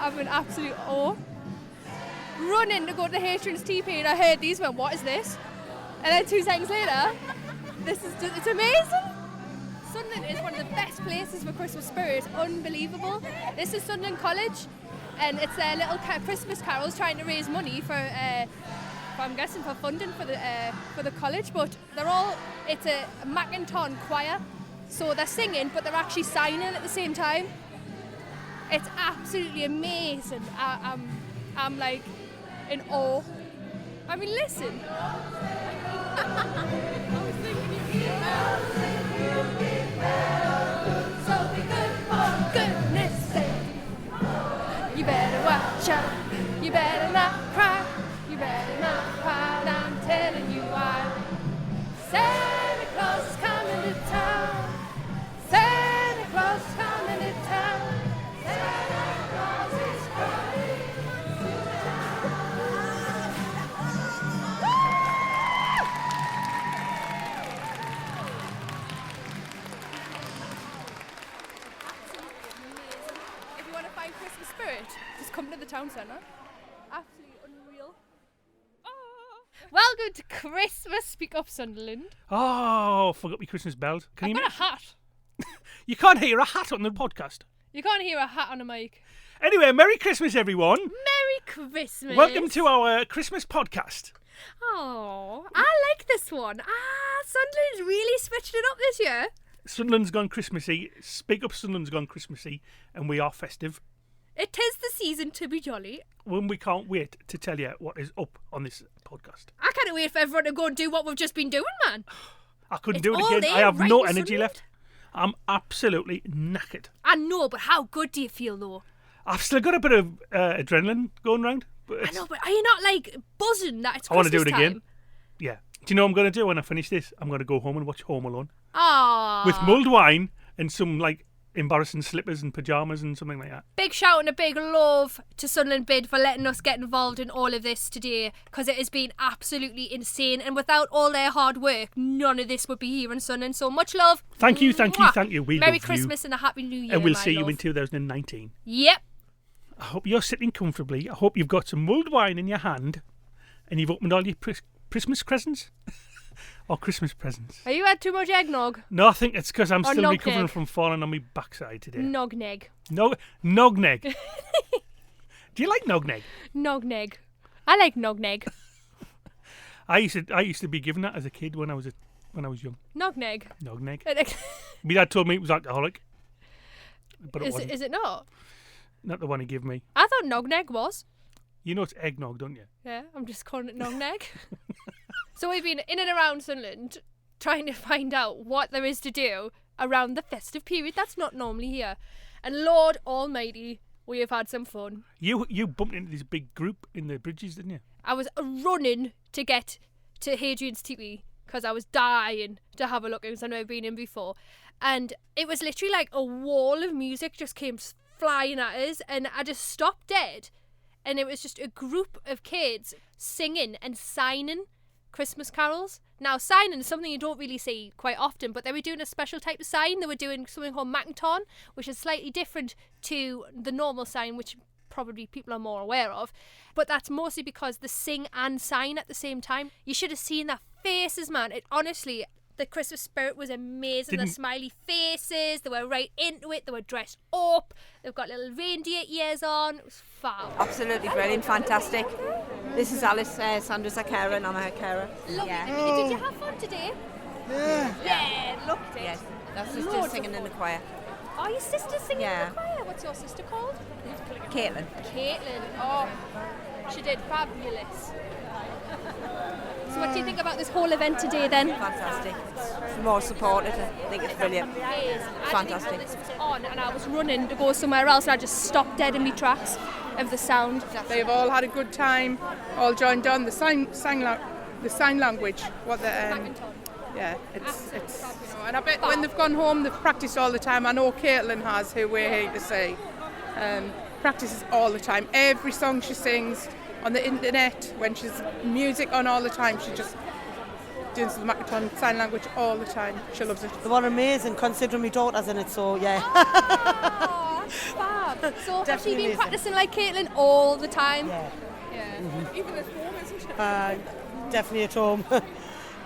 I'm in absolute awe. Running to go to the Hadrian's Tipi and I heard these, went, what is this? And then 2 seconds later, it's amazing. Sunderland is one of the best places for Christmas spirit. It's unbelievable. This is Sunderland College, and it's their little Christmas carols trying to raise money for I'm guessing for funding for the college. But it's a Mackinton choir, so they're singing, but they're actually signing at the same time. It's absolutely amazing. I'm like in awe. I mean, listen. I was thinking so be good for goodness sake. You better watch out. You better not cry. You better not cry. I'm telling you why. Santa Claus is coming to town. Santa Claus is coming to town. Santa Claus is coming to town. If you want to find Christmas spirit, just come to the town centre. Absolutely unreal. Oh. Welcome to Christmas Speak Up Sunderland. Oh, forgot my Christmas bells. I've got a hat. You can't hear a hat on the podcast. You can't hear a hat on a mic. Anyway, Merry Christmas, everyone. Merry Christmas. Welcome to our Christmas podcast. Oh, I like this one. Sunderland's really switched it up this year. Sunderland's gone Christmassy. Speak Up Sunderland's gone Christmassy, and we are festive. It is the season to be jolly. When we can't wait to tell you what is up on this podcast. I can't wait for everyone to go and do what we've just been doing, man. I couldn't It's do it all again. there, I have right no in energy Sunderland. left. I'm absolutely knackered. I know, but how good do you feel, though? I've still got a bit of adrenaline going round. But I know, but are you not, like, buzzing that it's I want Christmas to do it time? again. Yeah. Do you know what I'm going to do when I finish this? I'm going to go home and watch Home Alone. Aww. With mulled wine and some, like, embarrassing slippers and pyjamas and something like that. Big shout and a big love to Sunderland Bid for letting us get involved in all of this today, because it has been absolutely insane, and without all their hard work, none of this would be here in Sunderland. So much love. Thank you. Mwah. We Merry love Christmas you. and a Happy New Year, And we'll my see you love. in 2019. Yep. I hope you're sitting comfortably. I hope you've got some mulled wine in your hand and you've opened all your Christmas presents. Or Christmas presents. Have you had too much eggnog? No, I think it's because I'm Or still nog recovering neg. from falling on my backside today. Nogneg. Nogneg. Do you like nogneg? Nogneg. I like nogneg. I used to be given that as a kid when I was young. Nogneg. Nogneg. My dad told me it was alcoholic, but it wasn't. Is it not? Not the one he gave me. I thought nogneg was. You know it's eggnog, don't you? Yeah, I'm just calling it nogneg. So we've been in and around Sunderland trying to find out what there is to do around the festive period that's not normally here. And Lord Almighty, we have had some fun. You bumped into this big group in the bridges, didn't you? I was running to get to Hadrian's Tipi because I was dying to have a look because I've never been in before. And it was literally like a wall of music just came flying at us, and I just stopped dead. And it was just a group of kids singing and signing Christmas carols. Now, signing is something you don't really see quite often, but they were doing a special type of sign. They were doing something called Mackinton, which is slightly different to the normal sign, which probably people are more aware of. But that's mostly because they sing and sign at the same time. You should have seen their faces, man. It honestly, the Christmas spirit was amazing. The smiley faces, they were right into it. They were dressed up. They've got little reindeer ears on. It was fab. Absolutely brilliant, fantastic. This is Alice, Sandra's a carer and I'm a carer. Lovely. Yeah. Did you have fun today? Yeah, loved it. Yes, that's just Loads singing of in the fun. choir. Oh, your sister's singing Yeah. in the choir. What's your sister called? Caitlin. Caitlin. Oh, she did fabulous. So what do you think about this whole event today then? Fantastic. It's more supported. I think it's brilliant. Fantastic. I didn't know this was on and I was running to go somewhere else and I just stopped dead in my tracks of the sound. They've all had a good time, all joined on the sign language. What the yeah, it's and I bet when they've gone home they've practiced all the time. I know Caitlin has, who we're here to see. Practices all the time. Every song she sings on the internet, when she's music on all the time, she just doing the Mackinton sign language all the time. She loves it. They were amazing considering my daughter's in it, so yeah. Oh, Fab. So has she Definitely been amazing. practicing like Caitlin all the time? Yeah. Yeah. Even at home, isn't it? Definitely at home.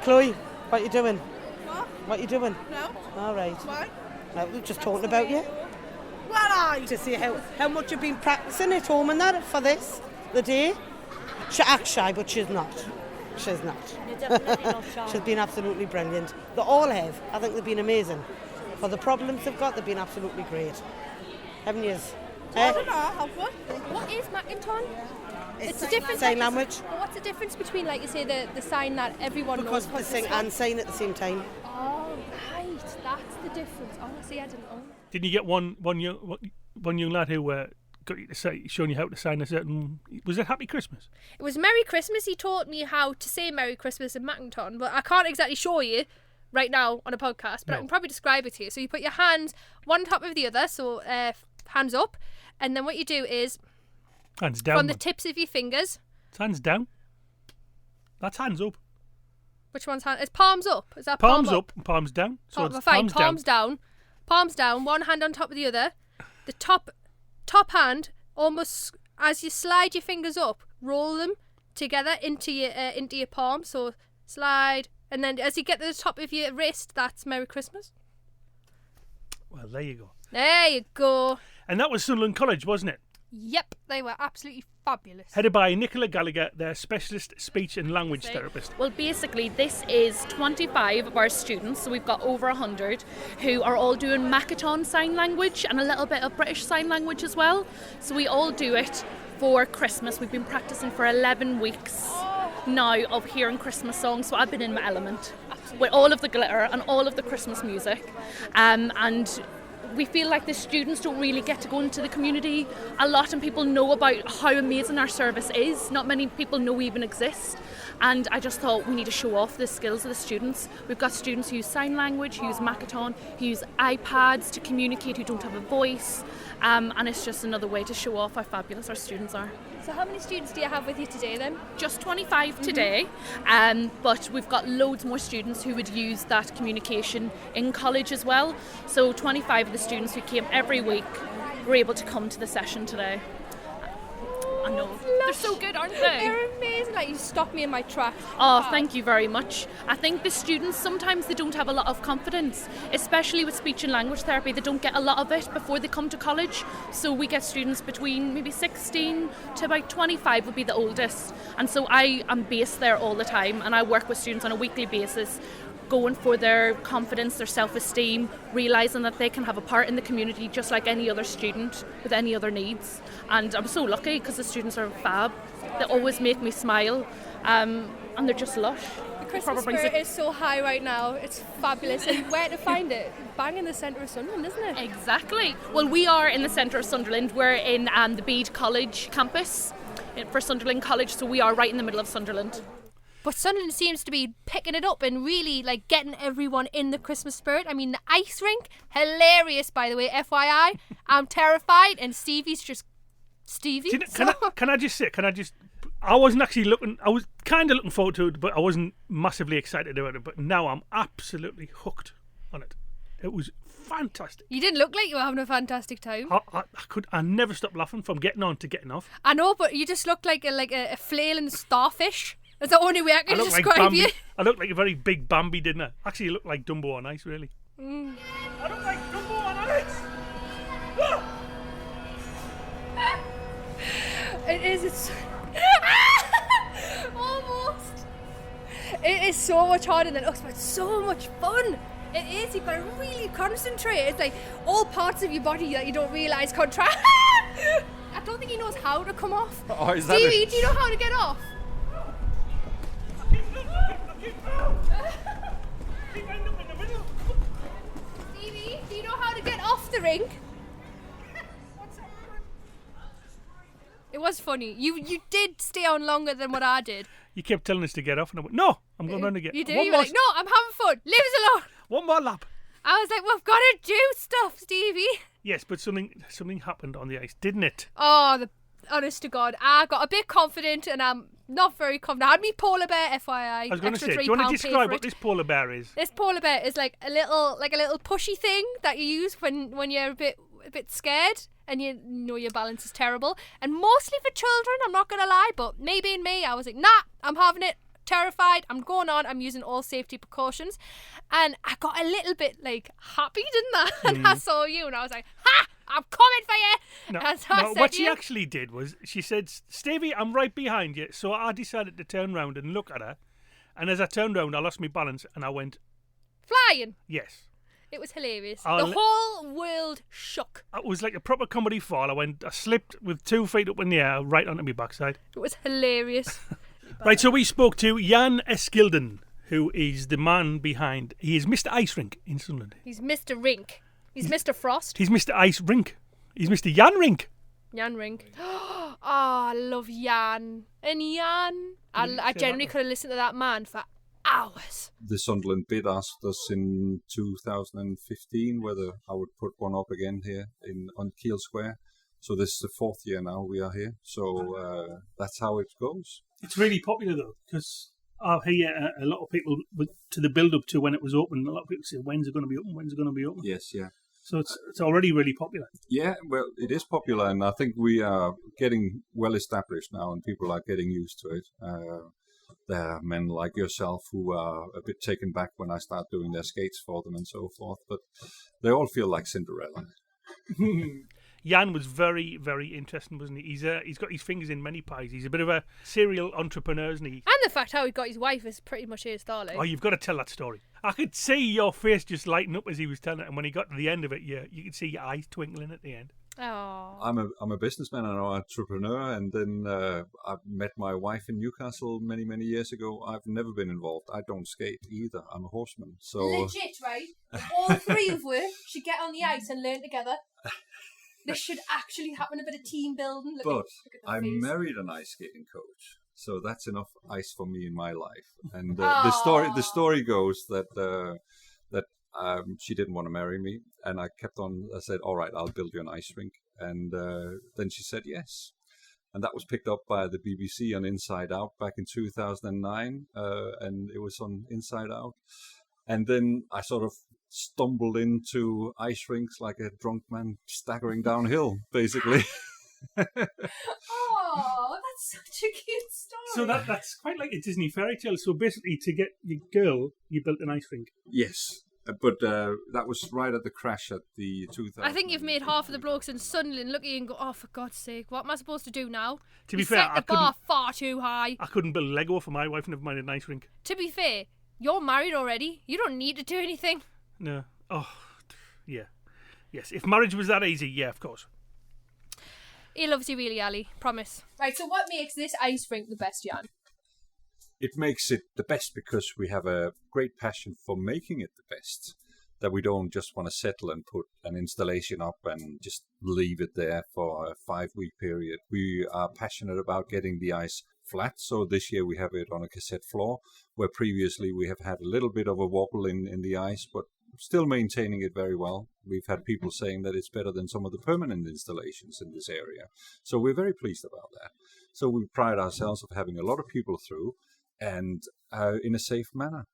Chloe, what you doing? What? What you doing? No. All right. Why? We're just talking about you. Well, To see how much you've been practicing at home and that for this, the day. She acts shy, but she's not. She's not. You're definitely not shy. She's been absolutely brilliant. They all have. I think they've been amazing. For the problems they've got, they've been absolutely great. Haven't you? I don't know. Have one. What is Mackinton? It's a different sign language. But what's the difference between, like you say, the sign that everyone Because knows? they sing and sign at the same time. Oh, right. That's the difference. Oh, see, I didn't know. Didn't you get one young lad who got you to say, showing you how to sign a certain? Was it Happy Christmas? It was Merry Christmas. He taught me how to say Merry Christmas in Mackinton, but I can't exactly show you right now on a podcast, but I can probably describe it to you. So you put your hands one on top of the other, so hands up, and then what you do is Hands down. from the man. tips of your fingers. It's hands down. That's hands up. Which one's hand? It's palms up. Is that Palms up, and palms down. So Oh, it's fine. palms down. Palms down. One hand on top of the other. The top hand, almost as you slide your fingers up, roll them together into your palm. So slide, and then as you get to the top of your wrist, that's Merry Christmas. Well, there you go. There you go. And that was Sunderland College, wasn't it? Yep, they were absolutely fabulous. Headed by Nicola Gallagher, their specialist speech and language therapist. Well, basically, this is 25 of our students, so we've got over 100 who are all doing Mackinton Sign Language and a little bit of British Sign Language as well. So we all do it for Christmas. We've been practicing for 11 weeks now of hearing Christmas songs, so I've been in my element with all of the glitter and all of the Christmas music. And we feel like the students don't really get to go into the community a lot, and people know about how amazing our service is. Not many people know we even exist, and I just thought we need to show off the skills of the students. We've got students who use sign language, who use Mackinton, who use iPads to communicate, who don't have a voice, and it's just another way to show off how fabulous our students are. So how many students do you have with you today then? Just 25 today, but we've got loads more students who would use that communication in college as well. So 25 of the students who came every week were able to come to the session today. I know. They're so good, aren't they? They're amazing. Like, you stopped me in my tracks. Oh, thank you very much. I think the students, sometimes they don't have a lot of confidence, especially with speech and language therapy. They don't get a lot of it before they come to college. So we get students between maybe 16 to about 25 would be the oldest. And so I am based there all the time, and I work with students on a weekly basis, going for their confidence, their self-esteem, realising that they can have a part in the community just like any other student with any other needs. And I'm so lucky because the students are fab. They always make me smile, and they're just lush. The Christmas spirit is so high right now. It's fabulous. And where to find it? Bang in the centre of Sunderland, isn't it? Exactly. Well, we are in the centre of Sunderland. We're in the Bid College campus for Sunderland College, so we are right in the middle of Sunderland. But Sunderland seems to be picking it up and really like getting everyone in the Christmas spirit. I mean, the ice rink, hilarious, by the way, FYI. I'm terrified, and Stevie's just Stevie. Can I just say, I wasn't actually looking, I was kind of looking forward to it, but I wasn't massively excited about it. But now I'm absolutely hooked on it. It was fantastic. You didn't look like you were having a fantastic time. I never stopped laughing from getting on to getting off. I know, but you just looked like a flailing starfish. That's the only way I can describe you. I looked like a very big Bambi, didn't I? Actually, you looked like Dumbo on ice, really. I look like Dumbo on ice! It is. It's almost. It is so much harder than us, but it's so much fun. It is. You've got to really concentrate. It's like all parts of your body that you don't realise contract. I don't think he knows how to come off. Oh, is that Stevie, it? do you know how to get off? Stevie, do you know how to get off the rink? It was funny. You did stay on longer than what I did. You kept telling us to get off, and I went, no, I'm going on again. You did? You were like, no, I'm having fun. Leave us alone. One more lap. I was like, we've got to do stuff, Stevie. Yes, but something happened on the ice, didn't it? Oh, honest to God, I got a bit confident, and I'm not very confident. I had me polar bear, FYI. I was going to extra say, do you want to £3 describe for what it. this polar bear is? This polar bear is like a little pushy thing that you use when you're a bit scared and you know your balance is terrible. And mostly for children, I'm not gonna lie, but me being me, I was like, nah, I'm having it. Terrified, I'm going on, I'm using all safety precautions, and I got a little bit like happy, didn't I? And I saw you and I was like, ha, I'm coming for you. No, And so I said what to she you, actually did was she said, Stevie, I'm right behind you. So I decided to turn round and look at her, and as I turned round I lost my balance and I went, flying. yes. It was hilarious. I'll- The whole world shook. It was like a proper comedy fall. I slipped with 2 feet up in the air right onto my backside. It was hilarious. Right, so we spoke to Jan Eskildsen, who is the man behind. He is Mr. Ice Rink in Sunderland. He's Mr. Rink. He's Mr. Frost. He's Mr. Ice Rink. He's Mr. Jan Rink. Jan Rink. Oh, I love Jan. And Jan. I genuinely could have listened to that man for hours. The Sunderland Bid asked us in 2015 whether I would put one up again here on Keel Square. So this is the 4th year now we are here. So that's how it goes. It's really popular though, because I hear a lot of people to the build up to when it was open. A lot of people say, "When's it going to be open? When's it going to be open?" Yes, yeah. So it's already really popular. Yeah, well, it is popular, and I think we are getting well established now, and people are getting used to it. There are men like yourself who are a bit taken back when I start doing their skates for them and so forth, but they all feel like Cinderella. Jan was very, very interesting, wasn't he? He's got his fingers in many pies. He's a bit of a serial entrepreneur, isn't he? And the fact how he got his wife is pretty much his darling. Oh, you've got to tell that story. I could see your face just lighting up as he was telling it, and when he got to the end of it, you could see your eyes twinkling at the end. Oh. I'm a businessman and an entrepreneur, and then I met my wife in Newcastle many, many years ago. I've never been involved. I don't skate either. I'm a horseman. So Legit, right? All three of you should get on the ice and learn together. This should actually happen, a bit of team building. But look at the I face. married an ice skating coach, so that's enough ice for me in my life. And Aww. the story goes that she didn't want to marry me, and I kept on. I said, "All right, I'll build you an ice rink," and then she said yes. And that was picked up by the BBC on Inside Out back in 2009, and it was on Inside Out. And then I sort of stumbled into ice rinks like a drunk man staggering downhill, basically. Oh, that's such a cute story. So that's quite like a Disney fairy tale. So basically, to get your girl, you built an ice rink. Yes, but that was right at the crash at the 2000. I think you've made half of the blokes in Sunderland look at you and go, oh, for God's sake, what am I supposed to do now? To be You fair, set the bar far too high. I couldn't build Lego for my wife, never mind an ice rink. To be fair, you're married already. You don't need to do anything. No. Oh, yeah. Yes, if marriage was that easy, yeah, of course. He loves you really, Ali. Promise. Right, so what makes this ice rink the best, Jan? It makes it the best because we have a great passion for making it the best. That we don't just want to settle and put an installation up and just leave it there for a 5-week period. We are passionate about getting the ice flat. So this year we have it on a cassette floor, where previously we have had a little bit of a wobble in the ice, but still maintaining it very well. We've had people saying that it's better than some of the permanent installations in this area. So we're very pleased about that. So we pride ourselves of having a lot of people through and in a safe manner.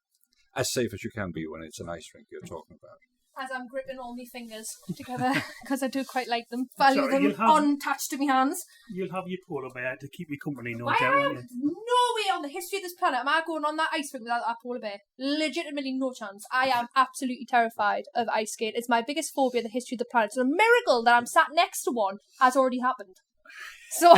As safe as you can be when it's an ice rink you're talking about. As I'm gripping all my fingers together, because I do quite like them. Value Sorry, them you'll have- unattached to my hands. You'll have your polar bear to keep you company, no Why doubt, am won't you? no way on the history of this planet am I going on that ice rink without that polar bear? Legitimately no chance. I am absolutely terrified of ice skate. It's my biggest phobia in the history of the planet. It's a miracle that I'm sat next to one has already happened. So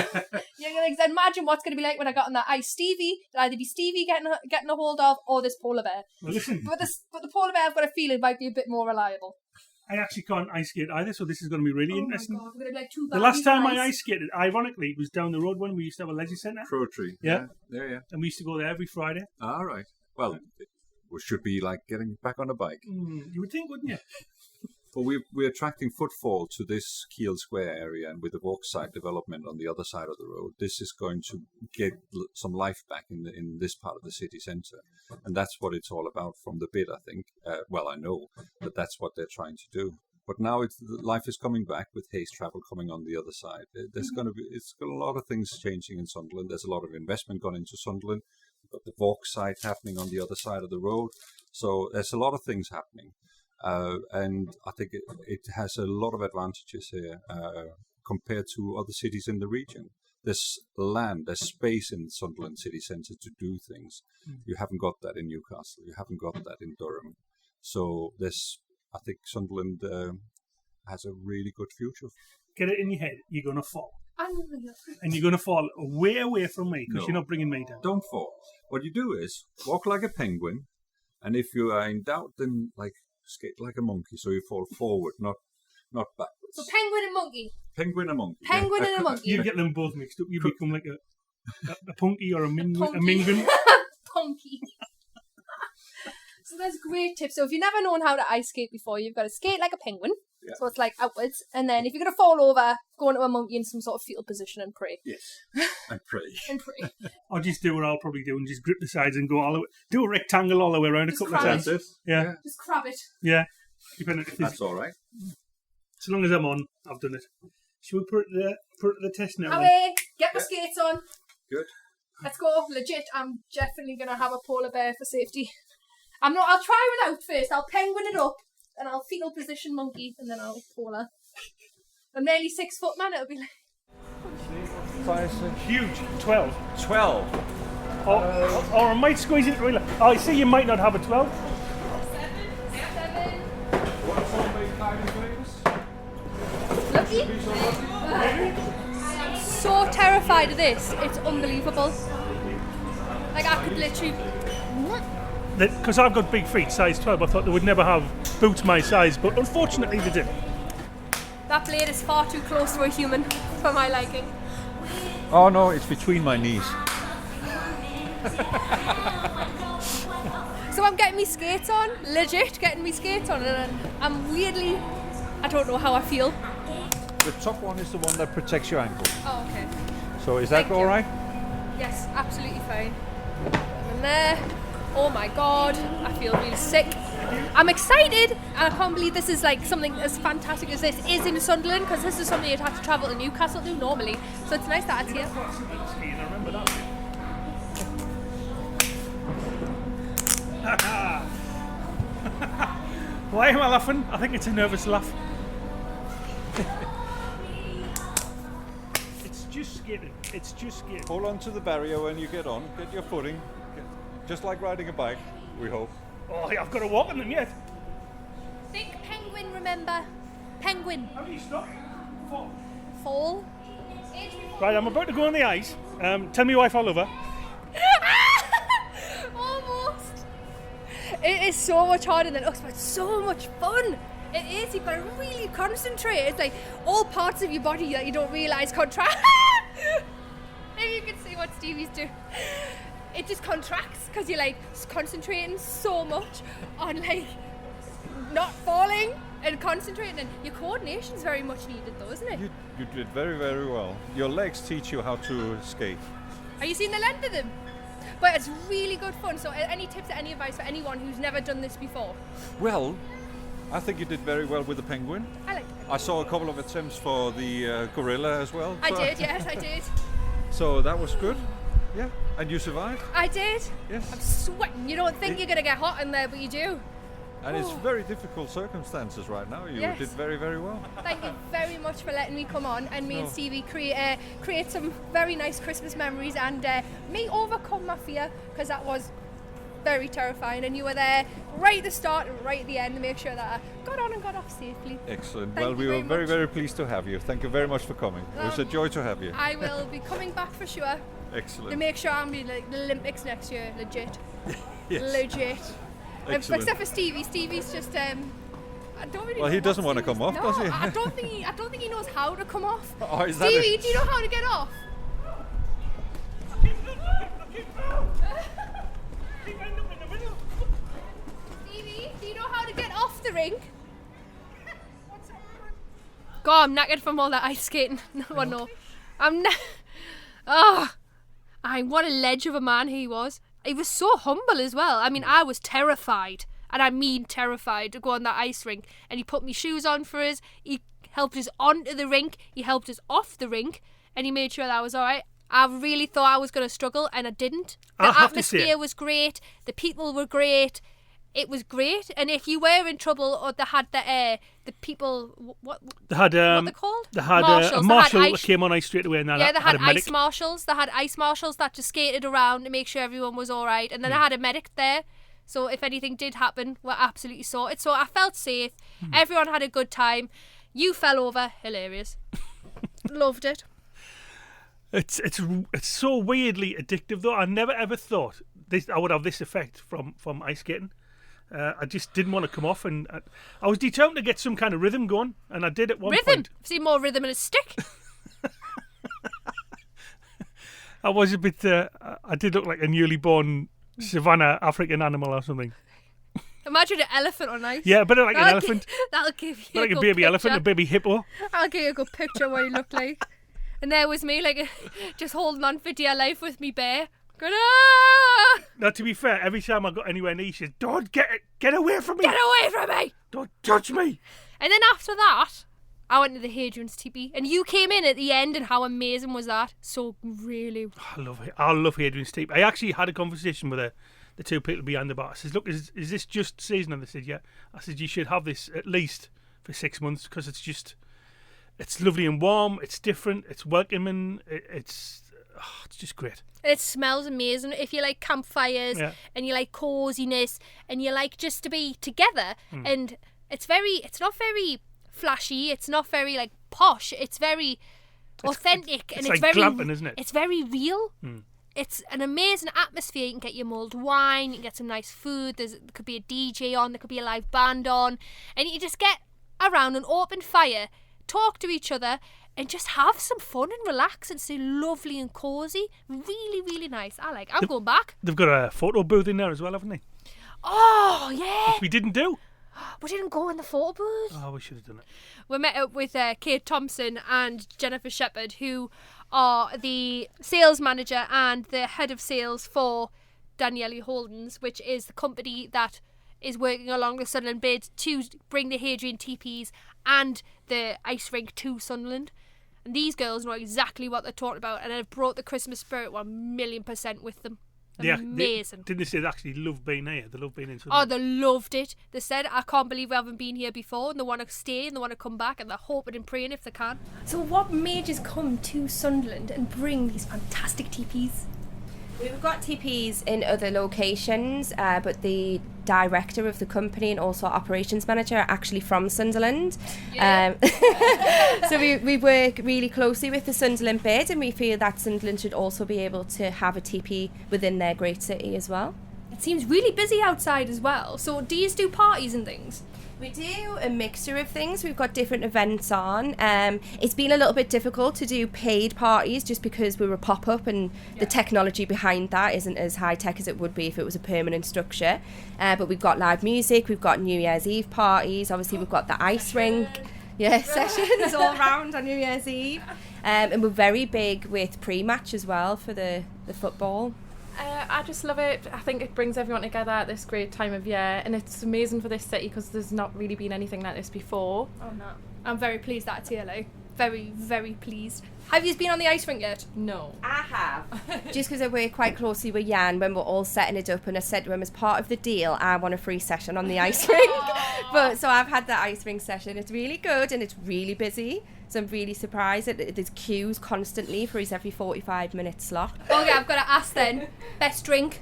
you're going to imagine what's going to be like when I got on that ice. Stevie, it'll either be Stevie getting a hold of or this polar bear. Well, listen, But the polar bear, I've got a feeling, might be a bit more reliable. I actually can't ice skate either, so this is going to be really Oh my interesting. God, we're going to be like two The last time I ice. ice skated, ironically, was down the road when we used to have a leisure centre, Pro Tree. Yeah. There, yeah. and we used to go there every Friday. All right. Well, it should be like getting back on a bike. You would think, wouldn't you? Well, we're attracting footfall to this Keel Square area, and with the Walkside development on the other side of the road, this is going to get some life back in this part of the city centre. And that's what it's all about from the bid, I think. Well, I know that that's what they're trying to do. But now life is coming back with haze travel coming on the other side. It's got a lot of things changing in Sunderland. There's a lot of investment gone into Sunderland. We've got the Vaux site happening on the other side of the road. So there's a lot of things happening. And I think it has a lot of advantages here compared to other cities in the region. There's land, there's space in Sunderland city centre to do things. You haven't got that in Newcastle. You haven't got that in Durham. So I think Sunderland has a really good future. Get it in your head. You're going to fall. I know. And you're going to fall way away from me because you're not bringing me down. Don't fall. What you do is walk like a penguin. And if you are in doubt, then skate like a monkey. So you fall forward, not backwards. So penguin and monkey. Penguin and monkey. Penguin and a monkey. You get them both mixed up. You become like a punky or a mingun. Punky. So there's great tips. So if you've never known how to ice skate before, you've got to skate like a penguin. Yeah. So it's like outwards. And then if you're going to fall over, go into a monkey in some sort of fetal position and pray. Yes. And pray. And pray. Or just do what I'll probably do and just grip the sides and go all the way. Do a rectangle all the way around a couple of times. Yeah. Just crab it. Yeah. That's all right. So long as I'm on, I've done it. Should we put it to the test now? Away. Get my skates on. Good. Let's go. Legit, I'm definitely going to have a polar bear for safety. I'll try without first. I'll penguin it up, and I'll fetal position monkey, and then I'll polar. I'm nearly 6 foot, man. It'll be like... 5, 6. Huge. 12. 12. Or I might squeeze it really. Oh, I see you might not have a 12. 7. Lucky. I'm so terrified of this. It's unbelievable. Like, I could literally... Because I've got big feet, size 12, I thought they would never have boots my size, but unfortunately they did. That blade is far too close to a human for my liking. Oh no, it's between my knees. So I'm getting me skates on, legit getting me skates on, and I'm weirdly, I don't know how I feel. The top one is the one that protects your ankle. Oh, okay. So is that all right? Yes, absolutely fine. And there. Oh my god, I feel really sick. I'm excited, and I can't believe this is like something as fantastic as this is in Sunderland, because this is something you'd have to travel to Newcastle to normally. So it's nice that it's here. Why am I laughing? I think it's a nervous laugh. It's just skating. It's just skating. Hold on to the barrier when you get on. Get your footing. Just like riding a bike, we hope. Oh, I've got to walk on them yet. Think penguin, remember? Penguin. How do you stop? Fall. Right, I'm about to go on the ice. Tell me wife I love her. Almost. It is so much harder than it looks, but it's so much fun. It is. You've got to really concentrate. It's like all parts of your body that you don't realise contract. Maybe you can see what Stevie's doing. It just contracts because you're like concentrating so much on like not falling and concentrating, and your coordination's very much needed though, isn't it? You did very, very well. Your legs teach you how to skate. Are you seeing the length of them? But it's really good fun. So any tips or any advice for anyone who's never done this before? Well, I think you did very well with the penguin. I like I saw a couple of attempts for the gorilla as well. I did, yes, I did. So that was good. Yeah, and you survived? I did. Yes. I'm sweating. You don't think you're going to get hot in there, but you do. And it's very difficult circumstances right now. You did very, very well. Thank you very much for letting me come on and me and Stevie create some very nice Christmas memories, and me overcome my fear, because that was very terrifying, and you were there right at the start and right at the end to make sure that I got on and got off safely. Excellent. Thank well, we you were very very, much. very pleased to have you. Thank you very much for coming. It was a joy to have you. I will be coming back for sure. Excellent. To make sure I'm in the Olympics next year, legit. Yes. Legit. Excellent. Except for Stevie. Stevie's just I don't really Well, know he doesn't what want to Stevie's- come off, no, does he? I don't think he knows how to come off. Oh, is that Stevie, it? do you know how to get off? Stevie, do you know how to get off the rink? God, I'm knackered from all that ice skating. No one know. What a ledge of a man he was. He was so humble as well. I mean, I was terrified. and I mean terrified, to go on that ice rink. And he put me shoes on for us. He helped us onto the rink. He helped us off the rink, and he made sure that I was all right. I really thought I was going to struggle, and I didn't. The atmosphere was great. The people were great. It was great. And if you were in trouble or they had the people, what they had what they called? They had a marshal that came on ice straight away, and they had ice marshals. They had ice marshals that just skated around to make sure everyone was all right, and then they had a medic there. So if anything did happen, we're absolutely sorted. So I felt safe. Everyone had a good time. You fell over, hilarious. Loved it. It's so weirdly addictive though. I never ever thought I would have this effect from ice skating. I just didn't want to come off, and I was determined to get some kind of rhythm going, and I did at one point. I've seen more rhythm in a stick. I was a bit. I did look like a newly born savannah African animal or something. Imagine an elephant on ice. Yeah, but like an elephant. That'll give you like a good baby picture. elephant, a baby hippo. I'll give you a good picture of what he looked like. And there was me, like, just holding on for dear life with me bear. Going, ah! Now, to be fair, every time I got anywhere near, she said, "Don't get away from me! Get away from me! Don't touch me!" And then after that, I went to the Hadrian's Tipi, and you came in at the end, and how amazing was that? So really, I love Hadrian's Tipi. I actually had a conversation with the two people behind the bar. I said, "Look, is this just seasonal?" They said, "Yeah." I said, "You should have this at least for 6 months because it's lovely and warm. It's different. It's welcoming. It's just great." It smells amazing. If you like campfires and you like coziness and you like just to be together, and it's not very flashy. It's not very like posh. It's very authentic, and it's like very glamping, isn't it? It's very real. It's an amazing atmosphere. You can get your mulled wine. You can get some nice food. There could be a DJ on. There could be a live band on, and you just get around an open fire, talk to each other, and just have some fun and relax and stay lovely and cosy. Really, really nice. I'm going back. They've got a photo booth in there as well, haven't they? Oh, yeah. Which we didn't do. We didn't go in the photo booth. Oh, we should have done it. We met up with Kate Thompson and Jennifer Shepherd, who are the sales manager and the head of sales for Daniele Holdens, which is the company that is working along the Sunderland Bid to bring the Hadrian Tipis and the ice rink to Sunderland. And these girls know exactly what they're talking about, and have brought the Christmas spirit 1,000,000% with them. Amazing. Didn't they say they actually love being here? They love being in Oh, Sunderland. they loved it. They said, "I can't believe we haven't been here before," and they want to stay and they want to come back, and they're hoping and praying if they can. So what made you come to Sunderland and bring these fantastic tipis? We've got TPs in other locations, but the director of the company and also operations manager are actually from Sunderland. Yeah. So we work really closely with the Sunderland Bid, and we feel that Sunderland should also be able to have a TP within their great city as well. It seems really busy outside as well. So do you do parties and things? We do a mixture of things. We've got different events on. It's been a little bit difficult to do paid parties just because we were pop-up, and the technology behind that isn't as high-tech as it would be if it was a permanent structure. But we've got live music, we've got New Year's Eve parties, obviously we've got the ice rink. Sessions all round on New Year's Eve. And we're very big with pre-match as well for the football. I just love it. I think it brings everyone together at this great time of year, and it's amazing for this city because there's not really been anything like this before. Oh no, I'm very pleased that's here, like. Very, very pleased. Have you been on the ice rink yet? No. I have. Just because I work quite closely with Jan when we're all setting it up, and I said to him, as part of the deal, I want a free session on the ice rink. So I've had the ice rink session. It's really good and it's really busy. So I'm really surprised that there's queues constantly for his every 45-minute slot. Okay, I've got to ask then. Best drink?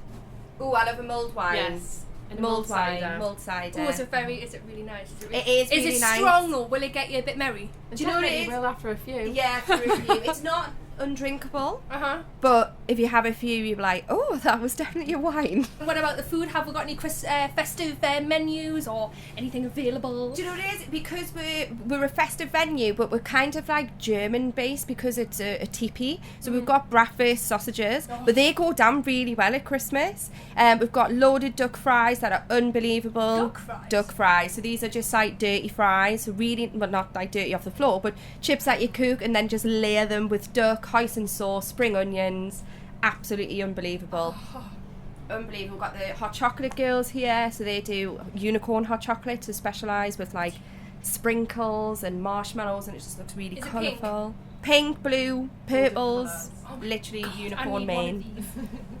Oh, I love a mulled wine. Yes. Mulled wine, mulled cider. Oh, is it really nice? It is really nice. Is it strong though? Will it get you a bit merry? Do you know what it is? Will after a few. Yeah, after a few. It's not undrinkable. Uh-huh. But if you have a few, you're like, oh, that was definitely a wine. What about the food? Have we got any festive menus or anything available? Do you know what it is? Because we're a festive venue, but we're kind of like German based because it's a tipi. So we've got breakfast sausages, but they go down really well at Christmas. We've got loaded duck fries that are unbelievable. Duck fries. So these are just like dirty fries. So really, well, not like dirty off the floor, but chips that you cook and then just layer them with duck, hoisin sauce, spring onions. Absolutely unbelievable. unbelievable. We've got the hot chocolate girls here, so they do unicorn hot chocolate to specialise with like sprinkles and marshmallows, and it just looks really colourful. Pink, blue, purples, literally unicorn mane.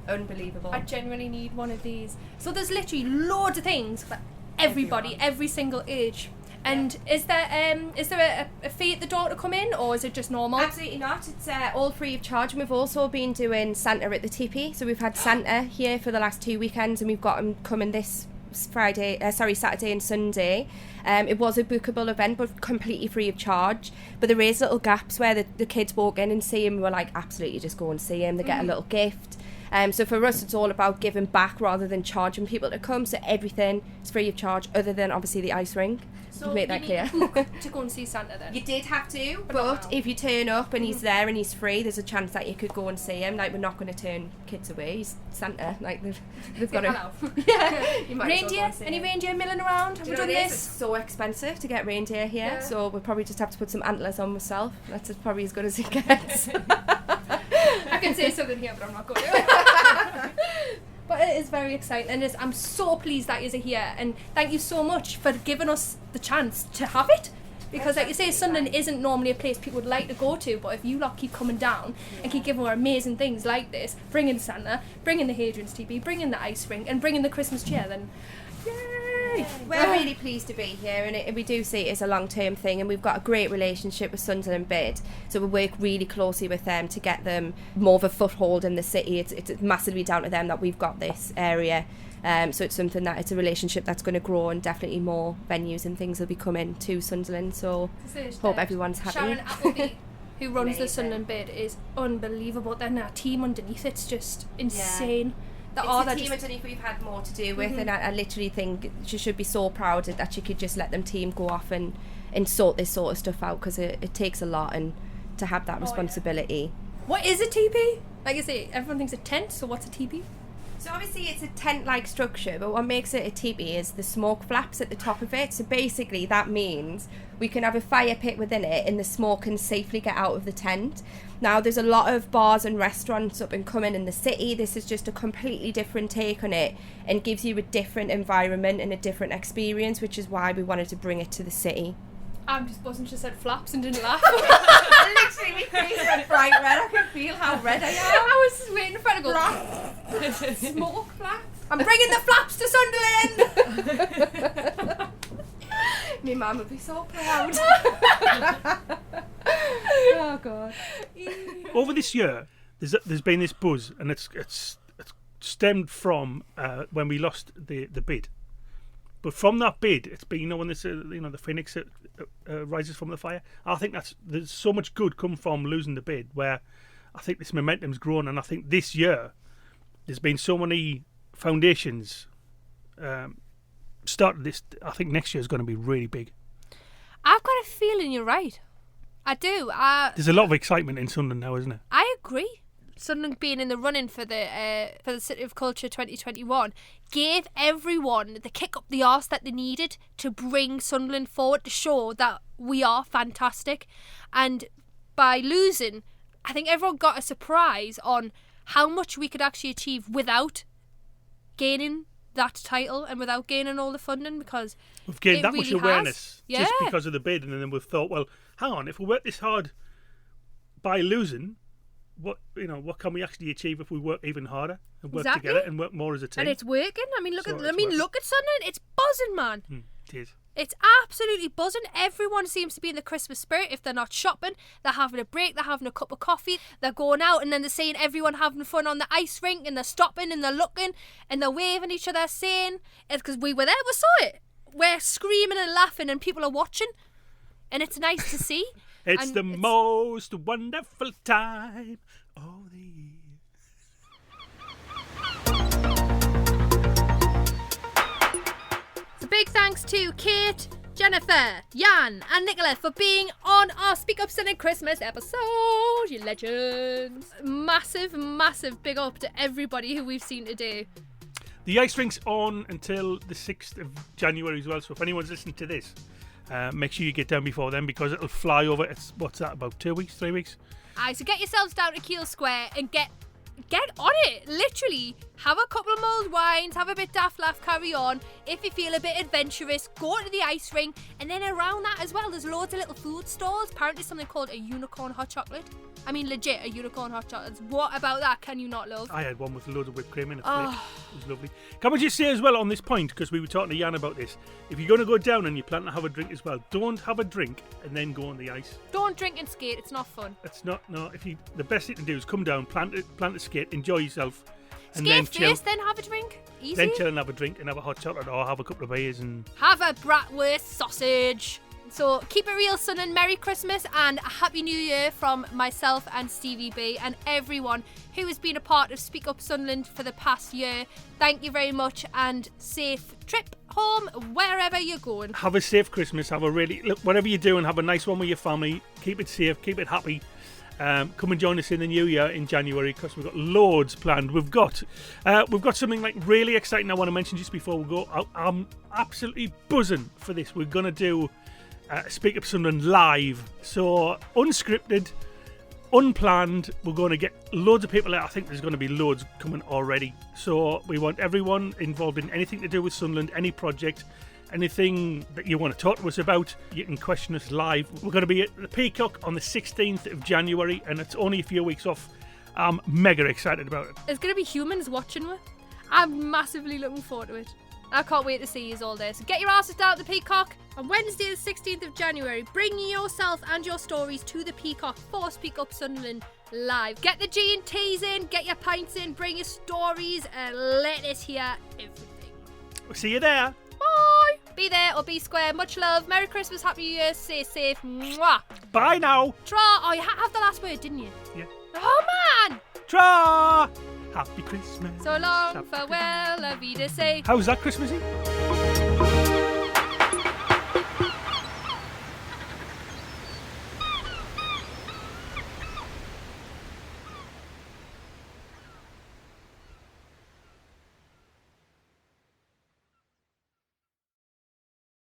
Unbelievable. I genuinely need one of these. So there's literally loads of things for everybody, every single age. And is there a fee at the door to come in, or is it just normal? Absolutely not. It's all free of charge. And we've also been doing Santa at the Tipi. So we've had Santa here for the last 2 weekends, and we've got him coming this Saturday and Sunday. It was a bookable event, but completely free of charge. But there is little gaps where the kids walk in and see him. We're like, absolutely, just go and see him. They get a little gift. So for us, it's all about giving back rather than charging people to come. So everything is free of charge, other than obviously the ice rink. So make that clear. To go and see Santa then? You did have to, but if you turn up and he's there and he's free, there's a chance that you could go and see him. Like, we're not going to turn kids away. He's Santa. Like, they've got to. Yeah. You might as well go Reindeer? and see Any him. reindeer milling around? Have we done this? It's so expensive to get reindeer here, so we'll probably just have to put some antlers on myself. That's probably as good as it gets. I can say something here, but I'm not going to. But it is very exciting, and I'm so pleased that you're here, and thank you so much for giving us the chance to have it, because like you say, Sunderland isn't normally a place people would like to go to, but if you lot keep coming down and keep giving her amazing things like this, bringing Santa, bringing the Hadrian's Tipi, bringing the ice rink, and bringing the Christmas cheer, then yay! We're really pleased to be here, and we do see it as a long-term thing, and we've got a great relationship with Sunderland Bid, so we work really closely with them to get them more of a foothold in the city. It's massively down to them that we've got this area, so it's something that it's a relationship that's going to grow, and definitely more venues and things will be coming to Sunderland, so hope everyone's happy. Sharon Appleby, who runs the Sunderland Bid, is unbelievable. Then our team underneath it's just insane. It's a team underneath we've had more to do with, and I literally think she should be so proud that she could just let them team go off and sort this sort of stuff out, because it takes a lot, and to have that responsibility. What is a teepee? Like I say, everyone thinks a tent, so what's a teepee? So obviously it's a tent-like structure, but what makes it a teepee is the smoke flaps at the top of it. So basically that means we can have a fire pit within it, and the smoke can safely get out of the tent. Now there's a lot of bars and restaurants up and coming in the city. This is just a completely different take on it, and gives you a different environment and a different experience, which is why we wanted to bring it to the city. I'm just buzzing. She said flaps and didn't laugh. Literally, my face went bright red. I can feel how red I am. I was just waiting for her to go. Smoke flaps. I'm bringing the flaps to Sunderland. My mum would be so proud. Oh God. Over this year, there's been this buzz, and it's stemmed from when we lost the bid. But from that bid, it's been, when this, the phoenix rises from the fire. I think there's so much good come from losing the bid, where I think this momentum's grown, and I think this year there's been so many foundations started. This, I think next year is going to be really big. I've got a feeling you're right. I do. There's a lot of excitement in Sunderland now, isn't it? I agree. Sunderland being in the running for the City of Culture 2021 gave everyone the kick up the arse that they needed to bring Sunderland forward, to show that we are fantastic. And by losing, I think everyone got a surprise on how much we could actually achieve without gaining that title and without gaining all the funding, because we've gained that really much awareness just Yeah. because of the bid, and then we've thought, well, hang on, if we work this hard by losing, what can we actually achieve if we work even harder and work Exactly. together and work more as a team? And it's working. I mean, look at Sunderland. It's buzzing, man. It is. It's absolutely buzzing. Everyone seems to be in the Christmas spirit. If they're not shopping, they're having a break, they're having a cup of coffee, they're going out, and then they're seeing everyone having fun on the ice rink, and they're stopping and they're looking and they're waving each other, saying, it's because we were there, we saw it. We're screaming and laughing, and people are watching, and it's nice to see. It's the most wonderful time of the year. So big thanks to Kate, Jennifer, Jan and Nicola for being on our Speak Up Sunday Christmas episode. You legends. Massive, massive big up to everybody who we've seen today. The ice rink's on until the 6th of January as well, so if anyone's listening to this, make sure you get down before then, because it'll fly over. It's, what's that, about 2 weeks, 3 weeks? Aye, so get yourselves down to Keel Square and get get on it. Literally, have a couple of mulled wines, have a bit daft laugh, carry on. If you feel a bit adventurous, go to the ice rink. And then around that as well, there's loads of little food stalls. Apparently something called a unicorn hot chocolate. I mean, legit, a unicorn hot chocolate. What about that can you not love? I had one with loads of whipped cream in it. It was lovely. Can we just say as well on this point, because we were talking to Jan about this, if you're going to go down and you plan to have a drink as well, don't have a drink and then go on the ice. Don't drink and skate. It's not fun. It's not. No. The best thing to do is come down, plant a skate, enjoy yourself, and Skate then first, chill. then have a drink. Easy. Then chill and have a drink and have a hot chocolate or have a couple of beers and Have a bratwurst sausage. So keep it real, son, and Merry Christmas and a Happy New Year from myself and Stevie B and everyone who has been a part of Speak Up Sunderland for the past year. Thank you very much and safe trip home wherever you're going. have a safe Christmas. Whatever you're doing, have a nice one with your family. Keep it safe. Keep it happy. Come and join us in the new year in January because we've got loads planned. We've got something like really exciting I want to mention just before we go. I'm absolutely buzzing for this. We're going to do Speak Up Sunderland live. So unscripted, unplanned. We're going to get loads of people out. I think there's going to be loads coming already. So we want everyone involved in anything to do with Sunderland, any project, anything that you want to talk to us about, you can question us live. We're going to be at the Peacock on the 16th of January, and it's only a few weeks off. I'm mega excited about it. There's going to be humans watching me. I'm massively looking forward to it. I can't wait to see you all there. So get your asses down at the Peacock on Wednesday the 16th of January. Bring yourself and your stories to the Peacock for Speak Up Sunderland live. Get the G&Ts in, get your pints in, bring your stories, and let us hear everything. We'll see you there. Bye. Be there or be square. Much love. Merry Christmas, Happy New Year. Stay safe. Mwah. Bye now. Tra. Oh, you have the last word, didn't you? Yeah. Oh, man. Tra. Happy Christmas. So long, Happy farewell, la vida say. How's that Christmassy?